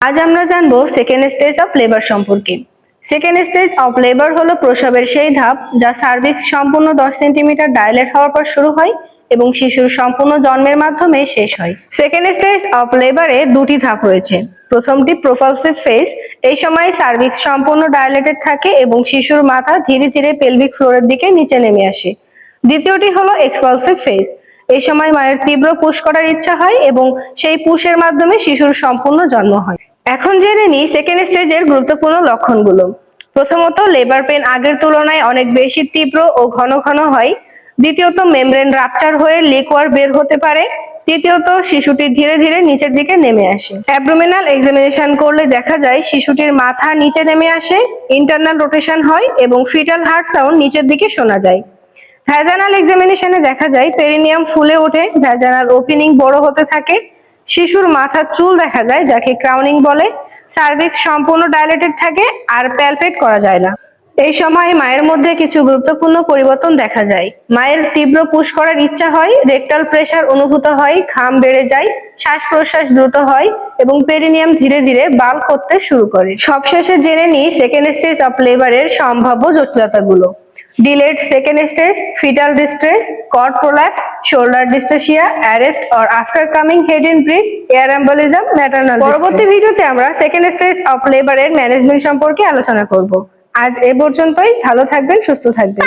আজ আমরা জানবো সেকেন্ড স্টেজ অফ লেবার সম্পর্কে। সেকেন্ড স্টেজ অফ লেবার হলো প্রসবের সেই ধাপ যা সার্ভিক্স সম্পূর্ণ 10 সেন্টিমিটার ডাইলেট হওয়ার পর শুরু হয় এবং শিশুর সম্পূর্ণ জন্মের মাধ্যমে শেষ হয়। সেকেন্ড স্টেজ অফ লেবারে দুটি ধাপ রয়েছে। প্রথমটি প্রোপালসিভ ফেজ। এই সময় সার্ভিক্স সম্পূর্ণ ডাইলেটেড থাকে এবং শিশুর মাথা ধীরে ধীরে পেলভিক ফ্লোরের দিকে নিচে নেমে আসে। দ্বিতীয়টি হলো এক্সপালসিভ ফেজ। এই সময় মায়ের তীব্র পুশ করার ইচ্ছা হয় এবং সেই পুশের মাধ্যমে শিশুর সম্পূর্ণ জন্ম হয়। এখন জেনে নিই সেকেন্ড স্টেজের গুরুত্বপূর্ণ লক্ষণগুলো। প্রথমত, লেবার পেন আগের তুলনায় অনেক বেশি তীব্র ও ঘন ঘন হয়। দ্বিতীয়ত, মেমব্রেন রাপচার হয়ে লিকোয়ার বের হতে পারে। তৃতীয়ত, শিশুটি ধীরে ধীরে নিচের দিকে নেমে আসে। অ্যাবডোমিনাল এক্সামিনেশন করলে দেখা যায় শিশুটির মাথা নিচে নেমে আসে, ইন্টারনাল রোটেশন হয় এবং ফিটাল হার্ট সাউন্ড নিচের দিকে শোনা যায়। ভ্যাজানাল এক্সামিনেশনে দেখা যায় পেরিনিয়াম ফুলে ওঠে, ভ্যাজানাল ওপেনিং বড় হতে থাকে, শিশুর মাথার চুল দেখা যায় যাকে ক্রাউনিং বলে, সার্ভিক্স সম্পূর্ণ ডাইলেটেড থাকে আর প্যালপেট করা যায় না। এই সময় মায়ের মধ্যে কিছু গুরুত্বপূর্ণ পরিবর্তন দেখা যায়। মায়ের তীব্র পুশ করার ইচ্ছা হয়, রেকটাল প্রেসার অনুভূত হয়, ঘাম বেড়ে যায়, শ্বাস প্রশ্বাস দ্রুত হয় এবং পেরিনিয়াম ধীরে ধীরে বাল্ক করতে শুরু করে। সবশেষে জেনে নিই সেকেন্ড স্টেজ অফ লেবারের সম্ভাব্য জটিলতাগুলো। Delayed second stage, fetal distress, cord prolapse, shoulder dystocia, arrest or after coming head in bridge, air embolism, maternal. পরবর্তী ভিডিওতে আমরা সেকেন্ড স্টেজ অফ লেবারের ম্যানেজমেন্ট সম্পর্কে আলোচনা করব। আজ এ পর্যন্তই। ভালো থাকবেন, সুস্থ থাকবেন।